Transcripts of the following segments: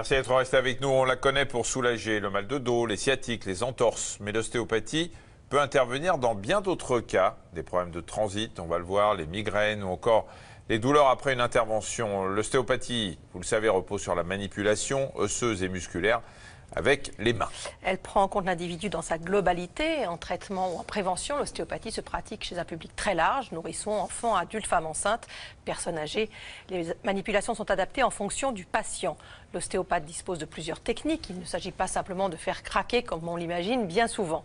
Merci d'être resté avec nous. On la connaît pour soulager le mal de dos, les sciatiques, les entorses. Mais l'ostéopathie peut intervenir dans bien d'autres cas. Des problèmes de transit, on va le voir, les migraines ou encore les douleurs après une intervention. L'ostéopathie, vous le savez, repose sur la manipulation osseuse et musculaire avec les mains. Elle prend en compte l'individu dans sa globalité. En traitement ou en prévention, l'ostéopathie se pratique chez un public très large, nourrissons, enfants, adultes, femmes enceintes, personnes âgées. Les manipulations sont adaptées en fonction du patient. L'ostéopathe dispose de plusieurs techniques. Il ne s'agit pas simplement de faire craquer comme on l'imagine bien souvent.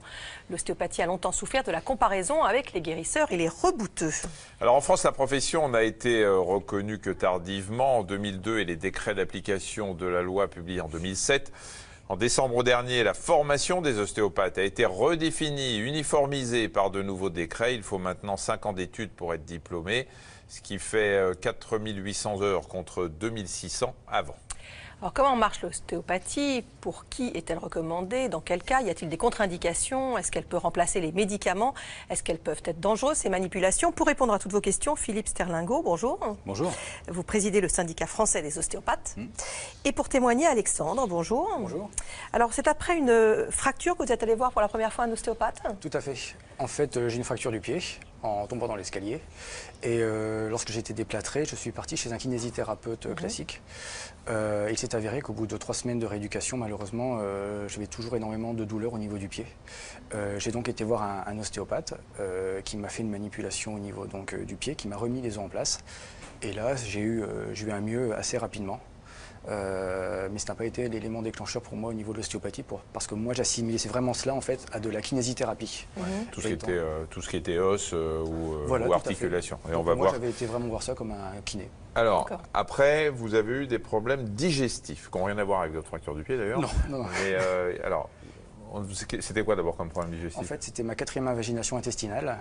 L'ostéopathie a longtemps souffert de la comparaison avec les guérisseurs et les rebouteux. Alors en France, la profession n'a été reconnue que tardivement, en 2002, et les décrets d'application de la loi publiés en 2007. En décembre dernier, la formation des ostéopathes a été redéfinie, uniformisée par de nouveaux décrets. Il faut maintenant 5 ans d'études pour être diplômé, ce qui fait 4800 heures contre 2600 avant. Alors comment marche l'ostéopathie? Pour qui est-elle recommandée? Dans quel cas? Y a-t-il des contre-indications? Est-ce qu'elle peut remplacer les médicaments? Est-ce qu'elles peuvent être dangereuses, ces manipulations? Pour répondre à toutes vos questions, Philippe Sterlingo, bonjour. Bonjour. Vous présidez le syndicat français des ostéopathes. Et pour témoigner, Alexandre, bonjour. Bonjour. Alors c'est après une fracture que vous êtes allé voir pour la première fois un ostéopathe? Tout à fait. En fait, j'ai une fracture du pied en tombant dans l'escalier. Et lorsque j'ai été déplâtré, je suis parti chez un kinésithérapeute classique. Il s'est avéré qu'au bout de 3 semaines de rééducation, malheureusement, j'avais toujours énormément de douleurs au niveau du pied. J'ai donc été voir un ostéopathe qui m'a fait une manipulation au niveau du pied, qui m'a remis les os en place. Et là, j'ai eu un mieux assez rapidement. Mais ça n'a pas été l'élément déclencheur pour moi au niveau de l'ostéopathie, parce que moi j'assimilais, c'est vraiment cela en fait, à de la kinésithérapie. Tout ce qui était os ou articulation. Et on va moi voir. j'avais été vraiment voir ça comme un kiné. Alors, après, vous avez eu des problèmes digestifs, qui n'ont rien à voir avec votre fracture du pied d'ailleurs. Non. Mais alors, c'était quoi d'abord comme problème digestif? En fait, c'était ma 4e invagination intestinale.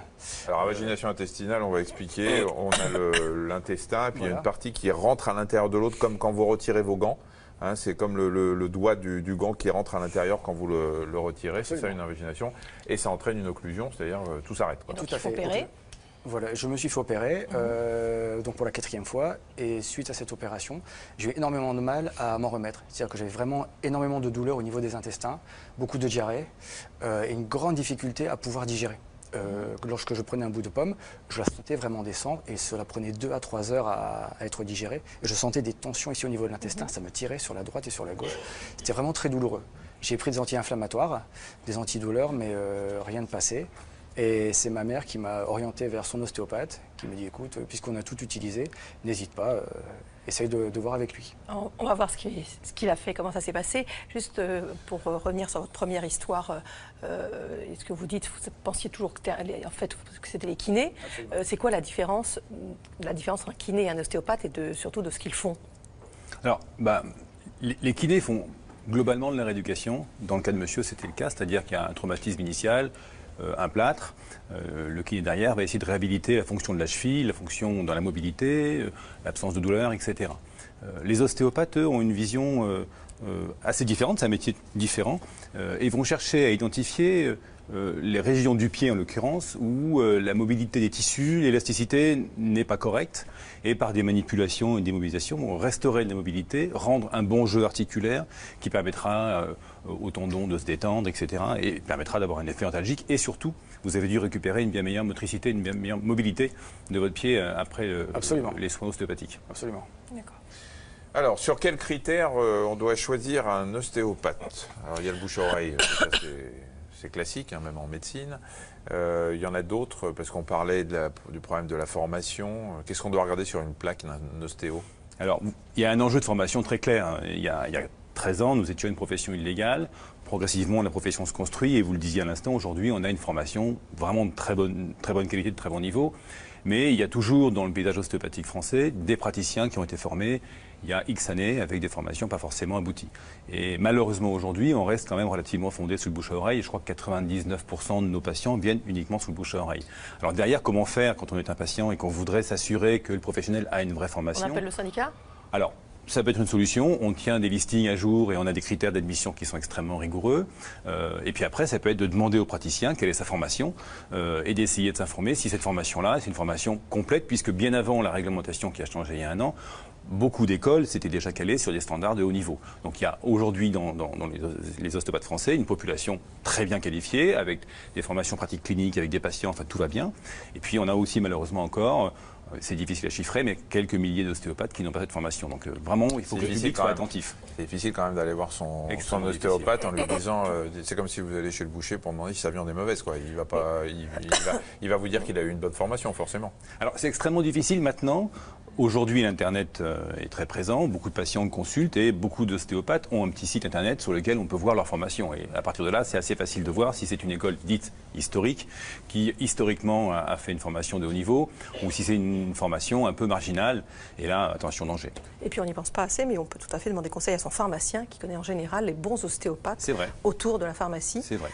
Alors, invagination intestinale, on va expliquer. On a l'intestin, puis il y a une partie qui rentre à l'intérieur de l'autre, comme quand vous retirez vos gants. Hein, c'est comme le doigt du gant qui rentre à l'intérieur quand vous le retirez. C'est ça une invagination. Et ça entraîne une occlusion, c'est-à-dire tout s'arrête. Donc il faut opérer. Voilà, je me suis fait opérer donc pour la 4e fois, et suite à cette opération, j'ai eu énormément de mal à m'en remettre. C'est-à-dire que j'avais vraiment énormément de douleurs au niveau des intestins, beaucoup de diarrhée et une grande difficulté à pouvoir digérer. Lorsque je prenais un bout de pomme, je la sentais vraiment descendre et cela prenait 2 à 3 heures à être digéré. Et je sentais des tensions ici au niveau de l'intestin, ça me tirait sur la droite et sur la gauche. C'était vraiment très douloureux. J'ai pris des anti-inflammatoires, des antidouleurs, mais rien ne passait. Et c'est ma mère qui m'a orienté vers son ostéopathe, qui me dit écoute, puisqu'on a tout utilisé, n'hésite pas, essaye de voir avec lui. On va voir ce qu'il a fait, comment ça s'est passé. Juste pour revenir sur votre première histoire, ce que vous dites, vous pensiez toujours que c'était les kinés. C'est quoi la différence entre un kiné et un ostéopathe et surtout de ce qu'ils font? Alors, les kinés font globalement de la rééducation. Dans le cas de monsieur, c'était le cas, c'est-à-dire qu'il y a un traumatisme initial, un plâtre, le kiné derrière va essayer de réhabiliter la fonction de la cheville, la fonction dans la mobilité, l'absence de douleur, etc. Les ostéopathes, eux, ont une vision assez différente, c'est un métier différent, et vont chercher à identifier les régions du pied en l'occurrence où la mobilité des tissus, l'élasticité n'est pas correcte, et par des manipulations et des mobilisations, on restaurer la mobilité, rendre un bon jeu articulaire qui permettra aux tendons de se détendre, etc. et permettra d'avoir un effet antalgique, et surtout, vous avez dû récupérer une bien meilleure motricité, une bien meilleure mobilité de votre pied après les soins ostéopathiques. Absolument. D'accord. Alors, sur quels critères on doit choisir un ostéopathe? Alors, il y a le bouche-oreille, c'est classique, hein, même en médecine. Il y en a d'autres, parce qu'on parlait du problème de la formation. Qu'est-ce qu'on doit regarder sur une plaque d'un ostéo? Alors, il y a un enjeu de formation très clair. Hein. Il y a 13 ans, nous étions une profession illégale. Progressivement, la profession se construit, et vous le disiez à l'instant, aujourd'hui, on a une formation vraiment de très bonne qualité, de très bon niveau. Mais il y a toujours, dans le paysage ostéopathique français, des praticiens qui ont été formés il y a X années avec des formations pas forcément abouties. Et malheureusement, aujourd'hui, on reste quand même relativement fondé sous le bouche à oreille. Je crois que 99% de nos patients viennent uniquement sous le bouche à oreille. Alors derrière, comment faire quand on est un patient et qu'on voudrait s'assurer que le professionnel a une vraie formation? On appelle le syndicat? Alors, ça peut être une solution. On tient des listings à jour et on a des critères d'admission qui sont extrêmement rigoureux. Et puis après, ça peut être de demander au praticien quelle est sa formation et d'essayer de s'informer si cette formation-là, c'est une formation complète, puisque bien avant la réglementation qui a changé il y a 1 an, beaucoup d'écoles s'étaient déjà calées sur des standards de haut niveau. Donc il y a aujourd'hui dans les ostéopathes français une population très bien qualifiée, avec des formations pratiques cliniques, avec des patients, enfin tout va bien. Et puis on a aussi malheureusement encore, c'est difficile à chiffrer, mais quelques milliers d'ostéopathes qui n'ont pas cette formation. Donc vraiment, il faut que le public soit attentif. C'est difficile quand même d'aller voir son ostéopathe en lui disant, c'est comme si vous allez chez le boucher pour demander si sa viande est mauvaise, quoi. Il va vous dire qu'il a eu une bonne formation, forcément. Alors c'est extrêmement difficile maintenant. Aujourd'hui, l'Internet est très présent, beaucoup de patients consultent et beaucoup d'ostéopathes ont un petit site Internet sur lequel on peut voir leur formation. Et à partir de là, c'est assez facile de voir si c'est une école dite historique, qui historiquement a fait une formation de haut niveau, ou si c'est une formation un peu marginale. Et là, attention, danger. Et puis on n'y pense pas assez, mais on peut tout à fait demander conseil à son pharmacien, qui connaît en général les bons ostéopathes autour de la pharmacie. C'est vrai.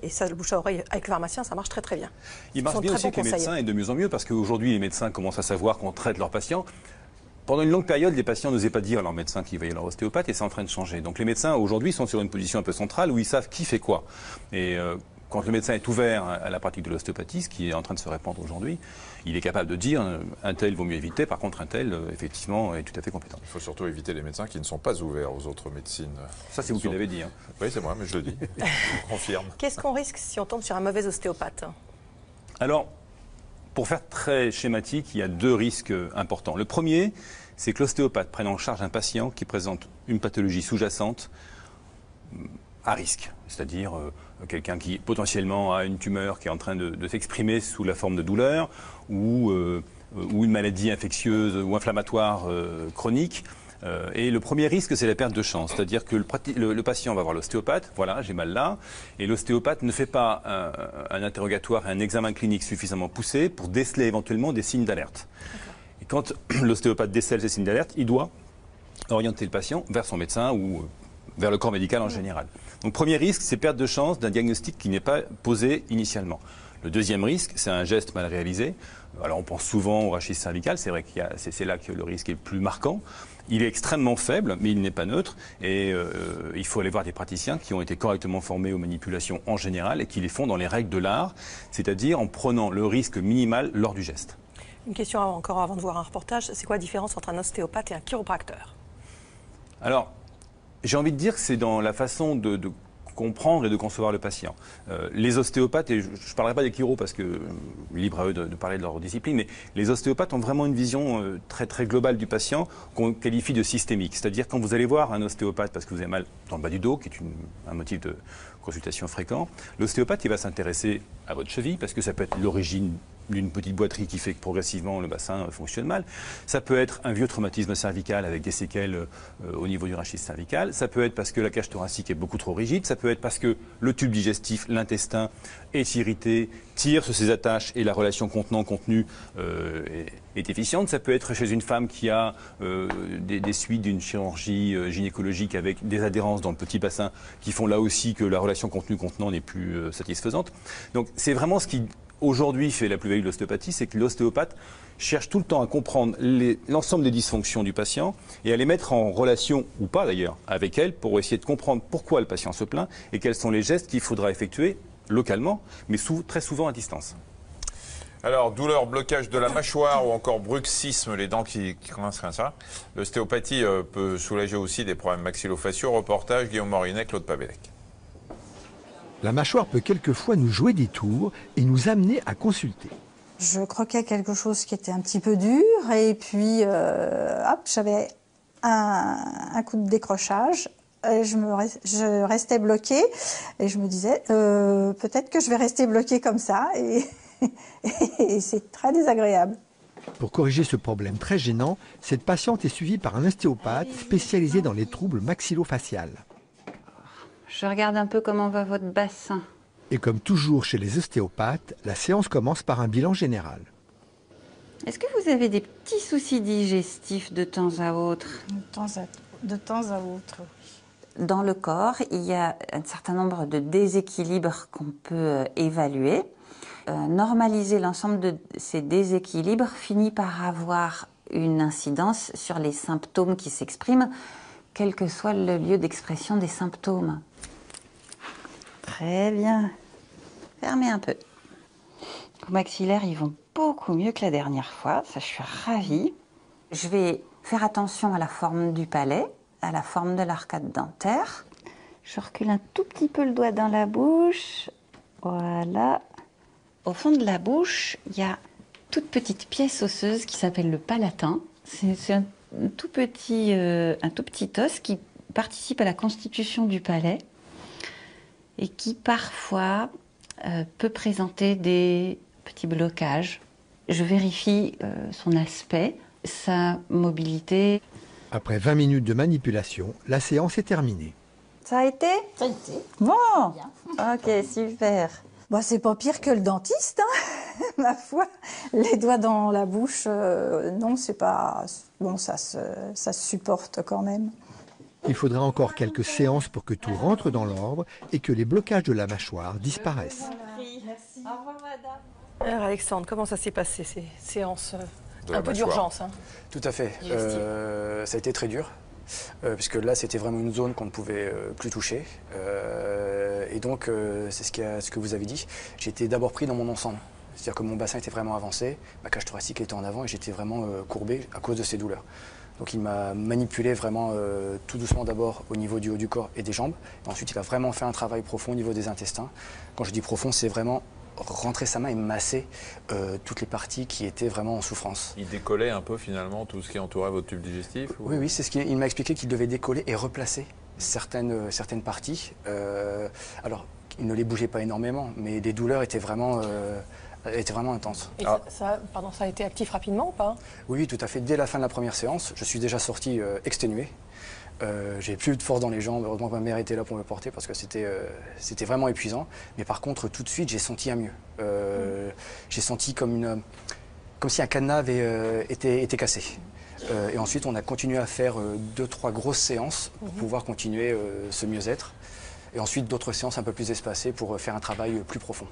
Et ça, le bouche à oreille avec le pharmacien, ça marche très très bien. Il marche bien aussi avec les médecins et de mieux en mieux, parce qu'aujourd'hui, les médecins commencent à savoir qu'on traite leurs patients. Pendant une longue période, les patients n'osaient pas dire à leur médecin qu'ils voyaient leur ostéopathe et c'est en train de changer. Donc les médecins aujourd'hui sont sur une position un peu centrale où ils savent qui fait quoi. Et quand le médecin est ouvert à la pratique de l'ostéopathie, ce qui est en train de se répandre aujourd'hui, il est capable de dire un tel vaut mieux éviter, par contre un tel effectivement est tout à fait compétent. Il faut surtout éviter les médecins qui ne sont pas ouverts aux autres médecines. Ça c'est vous qui l'avez dit. Hein. Oui c'est moi, mais je le dis, je confirme. Qu'est-ce qu'on risque si on tombe sur un mauvais ostéopathe? Alors, pour faire très schématique, il y a deux risques importants. Le premier, c'est que l'ostéopathe prenne en charge un patient qui présente une pathologie sous-jacente à risque, c'est-à-dire quelqu'un qui potentiellement a une tumeur qui est en train de s'exprimer sous la forme de douleur ou une maladie infectieuse ou inflammatoire chronique. Et le premier risque, c'est la perte de chance. C'est-à-dire que le patient va voir l'ostéopathe, voilà, j'ai mal là, et l'ostéopathe ne fait pas un interrogatoire et un examen clinique suffisamment poussé pour déceler éventuellement des signes d'alerte. Et quand l'ostéopathe décèle ces signes d'alerte, il doit orienter le patient vers son médecin ou vers le corps médical en général. Donc premier risque, c'est perte de chance d'un diagnostic qui n'est pas posé initialement. Le deuxième risque, c'est un geste mal réalisé. Alors on pense souvent au rachis cervical, c'est vrai que c'est là que le risque est le plus marquant. Il est extrêmement faible, mais il n'est pas neutre. Et il faut aller voir des praticiens qui ont été correctement formés aux manipulations en général et qui les font dans les règles de l'art, c'est-à-dire en prenant le risque minimal lors du geste. Une question encore avant de voir un reportage, c'est quoi la différence entre un ostéopathe et un chiropracteur? Alors, j'ai envie de dire que c'est dans la façon de comprendre et de concevoir le patient. Les ostéopathes, et je ne parlerai pas des chiro parce que libre à eux de parler de leur discipline, mais les ostéopathes ont vraiment une vision très très globale du patient qu'on qualifie de systémique. C'est-à-dire quand vous allez voir un ostéopathe parce que vous avez mal dans le bas du dos, qui est un motif de consultation fréquent, l'ostéopathe il va s'intéresser à votre cheville parce que ça peut être l'origine d'une petite boiterie qui fait que progressivement le bassin fonctionne mal. Ça peut être un vieux traumatisme cervical avec des séquelles au niveau du rachis cervical. Ça peut être parce que la cage thoracique est beaucoup trop rigide. Ça peut être parce que le tube digestif, l'intestin est irrité, tire sur ses attaches et la relation contenant-contenu est déficiente. Ça peut être chez une femme qui a des suites d'une chirurgie gynécologique avec des adhérences dans le petit bassin qui font là aussi que la relation contenu-contenant n'est plus satisfaisante. Donc c'est vraiment ce qui aujourd'hui fait la plus-value de l'ostéopathie, c'est que l'ostéopathe cherche tout le temps à comprendre l'ensemble des dysfonctions du patient et à les mettre en relation, ou pas d'ailleurs, avec elle pour essayer de comprendre pourquoi le patient se plaint et quels sont les gestes qu'il faudra effectuer localement, mais très souvent à distance. Alors, douleur, blocage de la mâchoire ou encore bruxisme, les dents qui commencent comme ça. L'ostéopathie peut soulager aussi des problèmes maxillofaciaux. Reportage, Guillaume Morinet, Claude Pabellec. La mâchoire peut quelquefois nous jouer des tours et nous amener à consulter. Je croquais quelque chose qui était un petit peu dur et puis hop, j'avais un coup de décrochage. Et je restais bloquée et je me disais peut-être que je vais rester bloquée comme ça et c'est très désagréable. Pour corriger ce problème très gênant, cette patiente est suivie par un ostéopathe spécialisé dans les troubles maxillofaciaux. Je regarde un peu comment va votre bassin. Et comme toujours chez les ostéopathes, la séance commence par un bilan général. Est-ce que vous avez des petits soucis digestifs de temps à autre? De temps à autre, oui. Dans le corps, il y a un certain nombre de déséquilibres qu'on peut évaluer. Normaliser l'ensemble de ces déséquilibres finit par avoir une incidence sur les symptômes qui s'expriment, quel que soit le lieu d'expression des symptômes. Très bien. Fermez un peu. Vos maxillaires, ils vont beaucoup mieux que la dernière fois. Ça, je suis ravie. Je vais Faire attention à la forme du palais, à la forme de l'arcade dentaire. Je recule un tout petit peu le doigt dans la bouche. Voilà. Au fond de la bouche, il y a une toute petite pièce osseuse qui s'appelle le palatin. C'est un tout petit os qui participe à la constitution du palais et qui parfois peut présenter des petits blocages. Je vérifie son aspect, sa mobilité. Après 20 minutes de manipulation, la séance est terminée. Ça a été? Ça a été. Bon. Ok, super. Bon, c'est pas pire que le dentiste, hein, ma foi. Les doigts dans la bouche, non, c'est pas... Bon, ça se supporte quand même. Il faudra encore quelques séances pour que tout rentre dans l'ordre et que les blocages de la mâchoire disparaissent. Merci. Au revoir, madame. Alors Alexandre, comment ça s'est passé ces séances De la un peu mâchoire. d'urgence, hein? Tout à fait. Ça a été très dur, puisque là, c'était vraiment une zone qu'on ne pouvait plus toucher. Et donc, c'est ce que vous avez dit. J'ai été d'abord pris dans mon ensemble. C'est-à-dire que mon bassin était vraiment avancé, ma cage thoracique était en avant et j'étais vraiment courbé à cause de ces douleurs. Donc il m'a manipulé vraiment tout doucement d'abord au niveau du haut du corps et des jambes. Et ensuite, il a vraiment fait un travail profond au niveau des intestins. Quand je dis profond, c'est vraiment rentrer sa main et masser toutes les parties qui étaient vraiment en souffrance. Il décollait un peu finalement tout ce qui entourait votre tube digestif ou... Oui, c'est ce qu'il m'a expliqué qu'il devait décoller et replacer certaines parties. Alors, il ne les bougeait pas énormément, mais les douleurs étaient vraiment intenses. Et ça a été actif rapidement ou pas? Oui, tout à fait. Dès la fin de la première séance, je suis déjà sorti exténué. J'ai plus de force dans les jambes. Heureusement que ma mère était là pour me porter parce que c'était vraiment épuisant. Mais par contre, tout de suite, j'ai senti un mieux. J'ai senti comme si un cadenas avait été cassé. Et ensuite, on a continué à faire 2-3 grosses séances pour pouvoir continuer ce mieux-être. Et ensuite, d'autres séances un peu plus espacées pour faire un travail plus profond.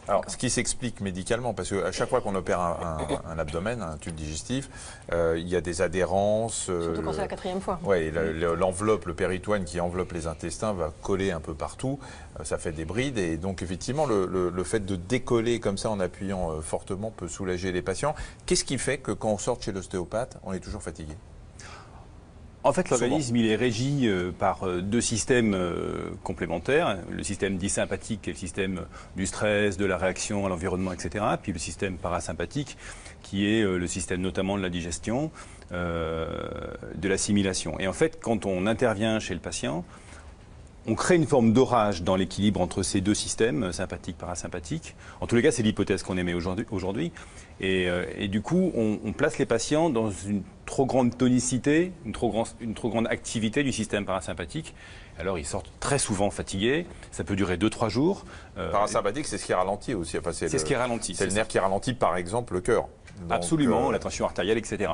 Alors, ce qui s'explique médicalement, parce qu'à chaque fois qu'on opère un abdomen, un tube digestif, il y a des adhérences. Surtout quand c'est la 4e fois. Oui, l'enveloppe, le péritoine qui enveloppe les intestins va coller un peu partout. Ça fait des brides. Et donc, effectivement, le fait de décoller comme ça en appuyant fortement peut soulager les patients. Qu'est-ce qui fait que quand on sort chez l'ostéopathe, on est toujours fatigué ? En fait, l'organisme, il est régi par deux systèmes complémentaires. Le système dit sympathique, qui est le système du stress, de la réaction à l'environnement, etc. Puis le système parasympathique, qui est le système notamment de la digestion, de l'assimilation. Et en fait, quand on intervient chez le patient, on crée une forme d'orage dans l'équilibre entre ces deux systèmes, sympathique, parasympathique. En tous les cas, c'est l'hypothèse qu'on émet aujourd'hui. Et du coup, on place les patients dans une trop grande tonicité, une trop grande activité du système parasympathique. Alors, ils sortent très souvent fatigués. Ça peut durer 2-3 jours. Parasympathique, c'est ce qui ralentit aussi. Enfin, c'est ce qui ralentit. C'est le nerf qui ralentit, par exemple, le cœur. Donc, absolument, la tension artérielle, etc.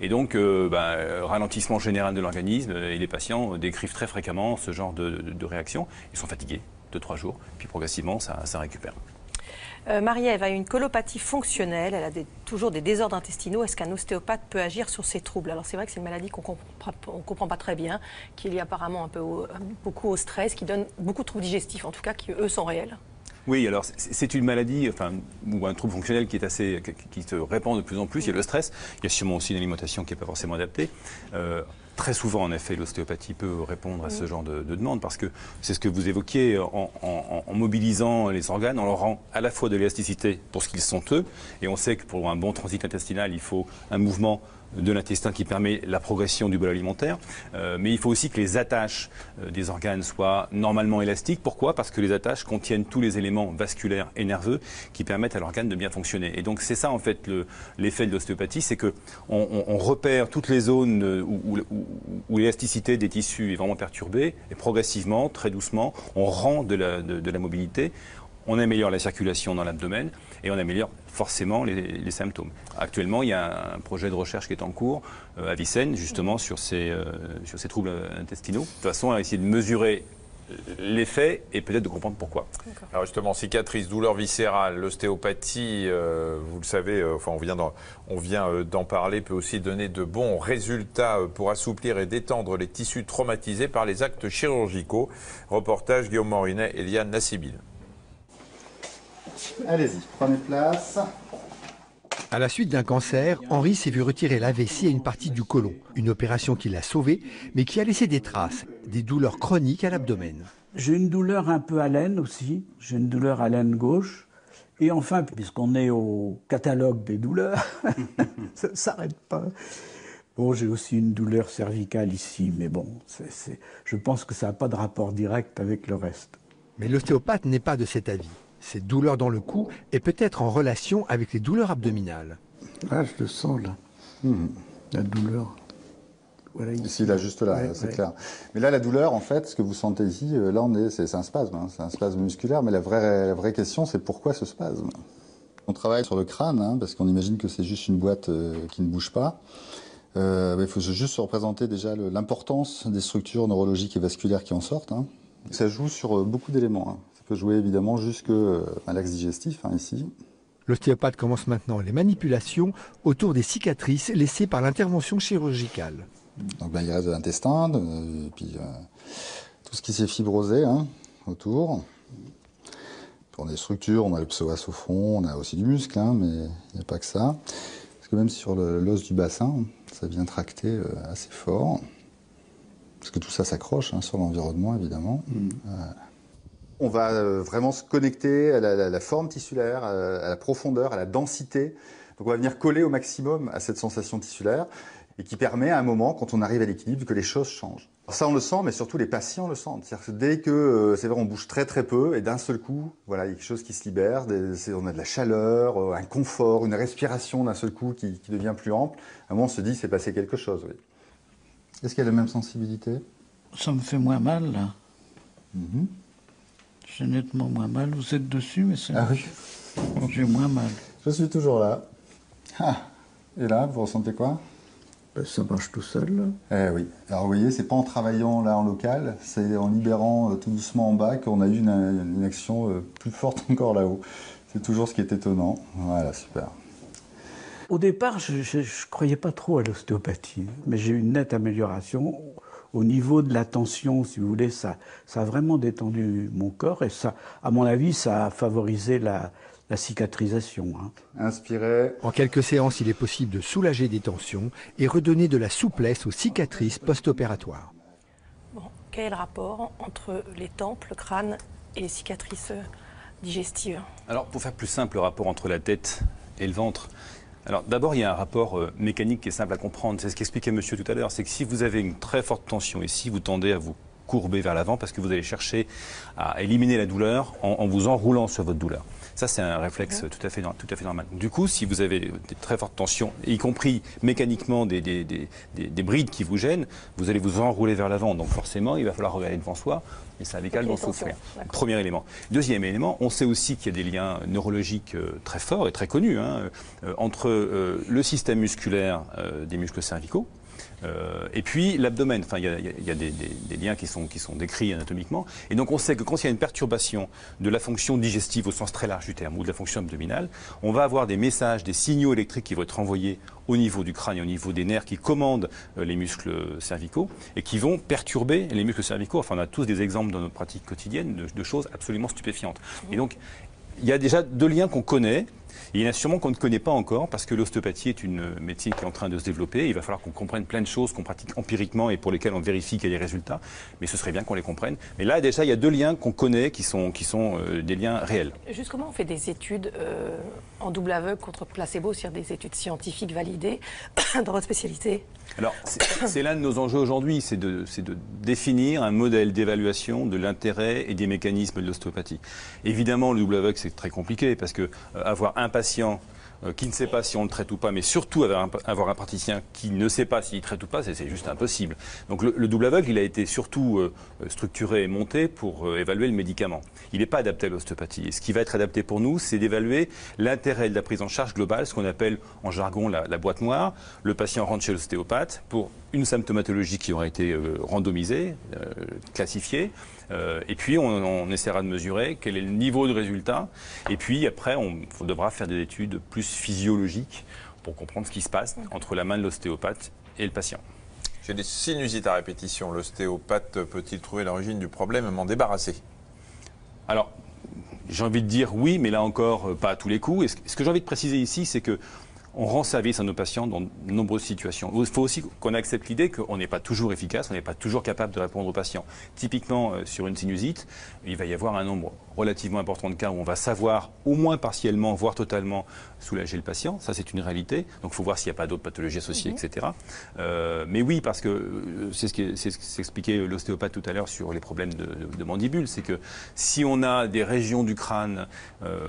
Et donc, ralentissement général de l'organisme, et les patients décrivent très fréquemment ce genre de réaction. Ils sont fatigués 2-3 jours, puis progressivement, ça récupère. Marie-Ève a une colopathie fonctionnelle, elle a toujours des désordres intestinaux. Est-ce qu'un ostéopathe peut agir sur ces troubles? Alors c'est vrai que c'est une maladie qu'on ne comprend pas très bien, qui est liée apparemment beaucoup au stress, qui donne beaucoup de troubles digestifs, en tout cas qui eux sont réels. Oui, alors c'est une maladie, ou un trouble fonctionnel qui se répand de plus en plus. Il y a le stress, il y a sûrement aussi une alimentation qui n'est pas forcément adaptée. Très souvent, en effet, l'ostéopathie peut répondre à ce genre de demande parce que c'est ce que vous évoquiez, en mobilisant les organes, on leur rend à la fois de l'élasticité pour ce qu'ils sont eux, et on sait que pour un bon transit intestinal, il faut un mouvement de l'intestin qui permet la progression du bol alimentaire, mais il faut aussi que les attaches des organes soient normalement élastiques. Pourquoi? Parce que les attaches contiennent tous les éléments vasculaires et nerveux qui permettent à l'organe de bien fonctionner. Et donc c'est ça en fait l'effet de l'ostéopathie, c'est que on repère toutes les zones où l'élasticité des tissus est vraiment perturbée, et progressivement, très doucement, on rend de la mobilité. On améliore la circulation dans l'abdomen et on améliore forcément les symptômes. Actuellement, il y a un projet de recherche qui est en cours à Vicenne, justement, sur ces troubles intestinaux, de façon à essayer de mesurer l'effet et peut-être de comprendre pourquoi. Alors justement, cicatrices, douleurs viscérales, l'ostéopathie, vous le savez, on vient d'en parler, peut aussi donner de bons résultats pour assouplir et détendre les tissus traumatisés par les actes chirurgicaux. Reportage Guillaume Morinet et Liane Nassibil. Allez-y, prenez place. À la suite d'un cancer, Henri s'est vu retirer la vessie et une partie du côlon. Une opération qui l'a sauvé, mais qui a laissé des traces, des douleurs chroniques à l'abdomen. J'ai une douleur un peu à l'aine aussi. J'ai une douleur à l'aine gauche. Et enfin, puisqu'on est au catalogue des douleurs, ça ne s'arrête pas. Bon, j'ai aussi une douleur cervicale ici, mais bon, je pense que ça n'a pas de rapport direct avec le reste. Mais l'ostéopathe n'est pas de cet avis. Cette douleur dans le cou est peut-être en relation avec les douleurs abdominales. Ah, je le sens là, la douleur. Voilà, ici, là, juste là, c'est clair. Mais là, la douleur, en fait, ce que vous sentez ici, là, c'est un spasme, hein, c'est un spasme musculaire, mais la vraie question, c'est pourquoi ce spasme? On travaille sur le crâne, hein, parce qu'on imagine que c'est juste une boîte qui ne bouge pas. Il faut juste se représenter déjà l'importance des structures neurologiques et vasculaires qui en sortent. Hein. Ça joue sur beaucoup d'éléments. Hein. Ça peut jouer évidemment jusqu'à l'axe digestif, hein, ici. L'ostéopathe commence maintenant les manipulations autour des cicatrices laissées par l'intervention chirurgicale. Donc il reste de l'intestin, et puis tout ce qui s'est fibrosé hein, autour. Pour des structures, on a le psoas au fond, on a aussi du muscle, hein, mais il n'y a pas que ça. Parce que même sur l'os du bassin, ça vient tracter assez fort. Parce que tout ça s'accroche hein, sur l'environnement, évidemment. On va vraiment se connecter à la forme tissulaire, à la profondeur, à la densité. Donc on va venir coller au maximum à cette sensation tissulaire et qui permet à un moment, quand on arrive à l'équilibre, que les choses changent. Alors ça on le sent, mais surtout les patients le sentent. C'est-à-dire que dès que, c'est vrai, on bouge très très peu et d'un seul coup, voilà, il y a quelque chose qui se libère, on a de la chaleur, un confort, une respiration d'un seul coup qui devient plus ample. À un moment on se dit, c'est passé quelque chose. Oui. Est-ce qu'il y a la même sensibilité? Ça me fait moins mal là. J'ai nettement moins mal. Vous êtes dessus, mais c'est... Ah oui. J'ai moins mal. Je suis toujours là. Ah. Et là, vous ressentez quoi? Ça marche tout seul, là. Eh oui. Alors vous voyez, c'est pas en travaillant là en local, c'est en libérant tout doucement en bas qu'on a eu une action plus forte encore là-haut. C'est toujours ce qui est étonnant. Voilà, super. Au départ, je ne croyais pas trop à l'ostéopathie, mais j'ai eu une nette amélioration. Au niveau de la tension, si vous voulez, ça a vraiment détendu mon corps et ça, à mon avis, ça a favorisé la cicatrisation. Hein. Inspirez. En quelques séances, il est possible de soulager des tensions et redonner de la souplesse aux cicatrices post-opératoires. Bon, quel est le rapport entre les tempes, le crâne et les cicatrices digestives? Alors, pour faire plus simple, le rapport entre la tête et le ventre. Alors, d'abord, il y a un rapport mécanique qui est simple à comprendre. C'est ce qu'expliquait monsieur tout à l'heure. C'est que si vous avez une très forte tension ici, vous tendez à vous courber vers l'avant parce que vous allez chercher à éliminer la douleur en vous enroulant sur votre douleur. Ça, c'est un réflexe tout à fait normal. Du coup, si vous avez des très fortes tensions, y compris mécaniquement des brides qui vous gênent, vous allez vous enrouler vers l'avant. Donc forcément, il va falloir regarder devant soi. Les cervicales vont souffrir. Premier élément. Deuxième élément, on sait aussi qu'il y a des liens neurologiques très forts et très connus entre le système musculaire des muscles cervicaux, et puis l'abdomen, enfin, il y a des liens qui sont décrits anatomiquement. Et donc on sait que quand il y a une perturbation de la fonction digestive au sens très large du terme ou de la fonction abdominale, on va avoir des messages, des signaux électriques qui vont être envoyés au niveau du crâne et au niveau des nerfs qui commandent les muscles cervicaux et qui vont perturber les muscles cervicaux. Enfin, on a tous des exemples dans notre pratique quotidienne de choses absolument stupéfiantes. Et donc, il y a déjà deux liens qu'on connaît. Et il y en a sûrement qu'on ne connaît pas encore parce que l'ostéopathie est une médecine qui est en train de se développer. Il va falloir qu'on comprenne plein de choses qu'on pratique empiriquement et pour lesquelles on vérifie qu'il y a des résultats. Mais ce serait bien qu'on les comprenne. Mais là, déjà, il y a deux liens qu'on connaît qui sont des liens réels. Juste comment on fait des études en double aveugle contre placebo, c'est-à-dire des études scientifiques validées dans votre spécialité? Alors, c'est l'un de nos enjeux aujourd'hui, c'est de définir un modèle d'évaluation de l'intérêt et des mécanismes de l'ostéopathie. Évidemment, le double aveugle, c'est très compliqué parce que avoir un patient qui ne sait pas si on le traite ou pas, mais surtout avoir un praticien qui ne sait pas s'il traite ou pas, c'est juste impossible. Donc le double aveugle, il a été surtout structuré et monté pour évaluer le médicament. Il n'est pas adapté à l'ostéopathie. Et ce qui va être adapté pour nous, c'est d'évaluer l'intérêt de la prise en charge globale, ce qu'on appelle en jargon la boîte noire. Le patient rentre chez l'ostéopathe pour une symptomatologie qui aura été randomisée, classifiée. Et puis on essaiera de mesurer quel est le niveau de résultat. Et puis après, on devra faire des études plus physiologiques pour comprendre ce qui se passe entre la main de l'ostéopathe et le patient. J'ai des sinusites à répétition. L'ostéopathe peut-il trouver l'origine du problème et m'en débarrasser? Alors, j'ai envie de dire oui, mais là encore, pas à tous les coups. Et ce que j'ai envie de préciser ici, c'est que on rend service à nos patients dans de nombreuses situations. Il faut aussi qu'on accepte l'idée qu'on n'est pas toujours efficace, on n'est pas toujours capable de répondre aux patients. Typiquement, sur une sinusite, il va y avoir un nombre relativement important de cas où on va savoir au moins partiellement, voire totalement, soulager le patient. Ça, c'est une réalité. Donc, il faut voir s'il n'y a pas d'autres pathologies associées, etc. Mais oui, parce que c'est ce qu'expliquait l'ostéopathe tout à l'heure sur les problèmes de mandibule, c'est que si on a des régions du crâne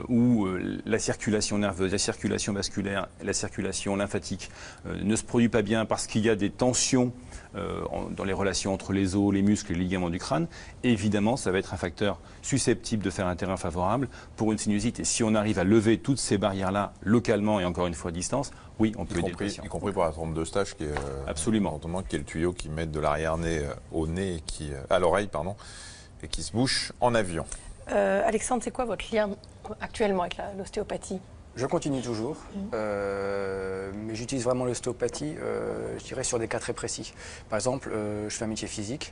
où la circulation nerveuse, la circulation vasculaire, la circulation lymphatique ne se produit pas bien parce qu'il y a des tensions dans les relations entre les os, les muscles et les ligaments du crâne, évidemment, ça va être un facteur susceptible de faire un terrain favorable pour une sinusite. Et si on arrive à lever toutes ces barrières-là localement et encore une fois à distance, oui, on peut aider le patient. Y compris pour la trompe d'Eustache, qui est, absolument, qui est le tuyau qui met de l'arrière-nez au nez, à l'oreille, pardon, et qui se bouche en avion. Alexandre, c'est quoi votre lien actuellement avec l'ostéopathie ? Je continue toujours, mais j'utilise vraiment l'ostéopathie, je dirais, sur des cas très précis. Par exemple, je fais un métier physique,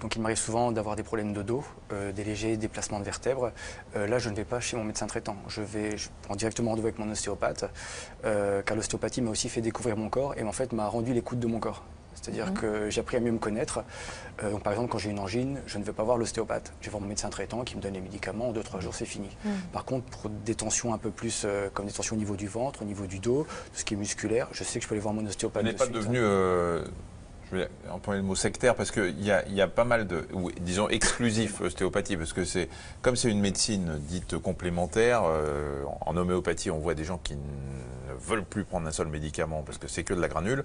donc il m'arrive souvent d'avoir des problèmes de dos, des légers déplacements de vertèbres. Là, je ne vais pas chez mon médecin traitant, je prends directement rendez-vous avec mon ostéopathe, car l'ostéopathie m'a aussi fait découvrir mon corps et en fait m'a rendu l'écoute de mon corps. C'est-à-dire que j'ai appris à mieux me connaître. Donc, par exemple, quand j'ai une angine, je ne vais pas voir l'ostéopathe. Je vais voir mon médecin traitant qui me donne les médicaments. En 2-3 jours, c'est fini. Par contre, pour des tensions un peu plus, comme des tensions au niveau du ventre, au niveau du dos, tout ce qui est musculaire, je sais que je peux aller voir mon ostéopathe. Vous n'êtes pas devenu, je vais employer le mot sectaire, parce qu'il y a pas mal de, disons, exclusif ostéopathie, parce que comme c'est une médecine dite complémentaire, en homéopathie, on voit des gens qui ne veulent plus prendre un seul médicament parce que c'est que de la granule.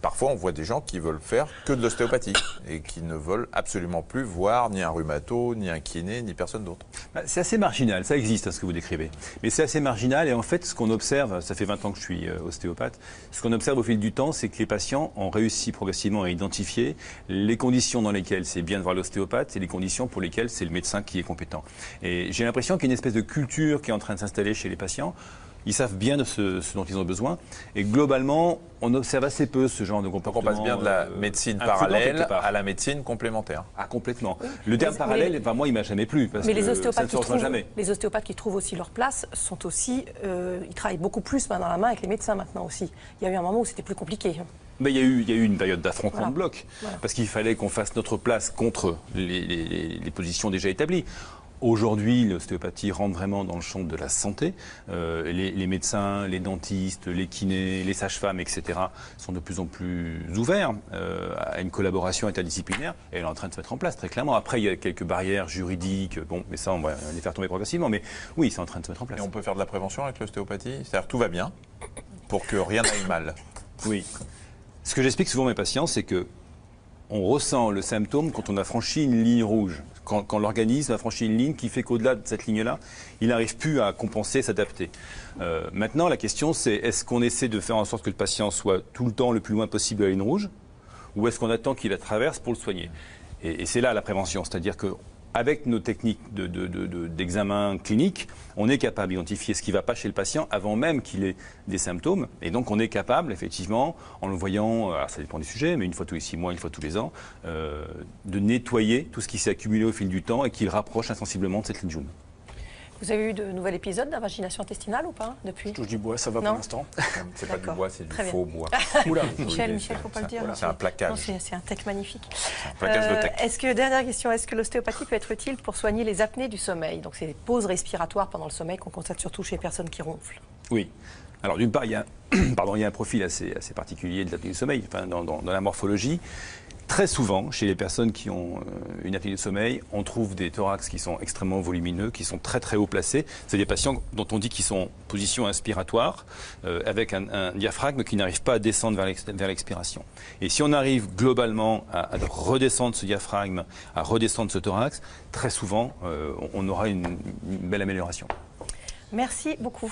Parfois, on voit des gens qui veulent faire que de l'ostéopathie et qui ne veulent absolument plus voir ni un rhumato, ni un kiné, ni personne d'autre. C'est assez marginal, ça existe, ce que vous décrivez. Mais c'est assez marginal et en fait, ce qu'on observe, ça fait 20 ans que je suis ostéopathe, ce qu'on observe au fil du temps, c'est que les patients ont réussi progressivement à identifier les conditions dans lesquelles c'est bien de voir l'ostéopathe et les conditions pour lesquelles c'est le médecin qui est compétent. Et j'ai l'impression qu'il y a une espèce de culture qui est en train de s'installer chez les patients. Ils savent bien de ce dont ils ont besoin. Et globalement, on observe assez peu ce genre de comportement. Donc on passe bien de la médecine parallèle à la médecine complémentaire. Ah, complètement. Le terme parallèle, moi, il ne m'a jamais plu. Parce mais que les ostéopathes, ça ne se rejoint jamais. Les ostéopathes qui trouvent aussi leur place sont aussi. Ils travaillent beaucoup plus main dans la main avec les médecins maintenant aussi. Il y a eu un moment où c'était plus compliqué. Mais il y a eu une période d'affrontement de bloc. Parce qu'il fallait qu'on fasse notre place contre les positions déjà établies. Aujourd'hui, l'ostéopathie rentre vraiment dans le champ de la santé. Les médecins, les dentistes, les kinés, les sages-femmes, etc. sont de plus en plus ouverts à une collaboration interdisciplinaire. Et elle est en train de se mettre en place, très clairement. Après, il y a quelques barrières juridiques. Bon, mais ça, on va les faire tomber progressivement. Mais oui, c'est en train de se mettre en place. Et on peut faire de la prévention avec l'ostéopathie ? C'est-à-dire que tout va bien pour que rien n'aille mal. Oui. Ce que j'explique souvent à mes patients, c'est que on ressent le symptôme quand on a franchi une ligne rouge. Quand l'organisme a franchi une ligne qui fait qu'au-delà de cette ligne-là, il n'arrive plus à compenser, s'adapter. Maintenant, la question, c'est est-ce qu'on essaie de faire en sorte que le patient soit tout le temps le plus loin possible de la ligne rouge, ou est-ce qu'on attend qu'il la traverse pour le soigner ? Et c'est là la prévention, c'est-à-dire que avec nos techniques d'examen clinique, on est capable d'identifier ce qui ne va pas chez le patient avant même qu'il ait des symptômes. Et donc, on est capable, effectivement, en le voyant, alors ça dépend du sujet, mais une fois tous les 6 mois, une fois tous les ans, de nettoyer tout ce qui s'est accumulé au fil du temps et qui le rapproche insensiblement de cette ligne jaune. Vous avez eu de nouvel épisode d'invagination intestinale ou pas depuis ? Je touche du bois, ça va pour l'instant. C'est pas du bois, c'est du faux bois. Oula. Michel, faut pas le dire. C'est un plaquage. C'est un texte magnifique. C'est un plaquage de texte. Dernière question, est-ce que l'ostéopathie peut être utile pour soigner les apnées du sommeil ? Donc c'est les pauses respiratoires pendant le sommeil qu'on constate surtout chez les personnes qui ronflent. Oui. Alors d'une part, il y a un profil assez particulier de l'apnée du sommeil, enfin, dans la morphologie. Très souvent, chez les personnes qui ont une apnée du sommeil, on trouve des thorax qui sont extrêmement volumineux, qui sont très très haut placés. C'est des patients dont on dit qu'ils sont en position inspiratoire, avec un diaphragme qui n'arrive pas à descendre vers l'expiration. Et si on arrive globalement à redescendre ce diaphragme, à redescendre ce thorax, très souvent, on aura une belle amélioration. Merci beaucoup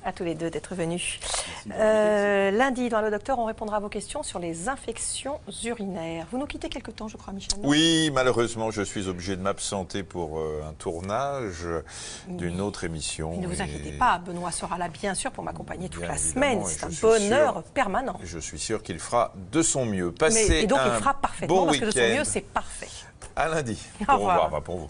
à tous les deux d'être venus. Lundi, dans le docteur, on répondra à vos questions sur les infections urinaires. Vous nous quittez quelque temps, je crois, Michel. Oui, malheureusement, je suis obligé de m'absenter pour un tournage d'une autre émission. Mais ne vous inquiétez pas, Benoît sera là, bien sûr, pour m'accompagner toute la semaine. C'est un bonheur permanent. Je suis sûr qu'il fera de son mieux. Et donc, il fera parfaitement, parce que de son mieux, c'est parfait. À lundi. Au revoir. Pour vous.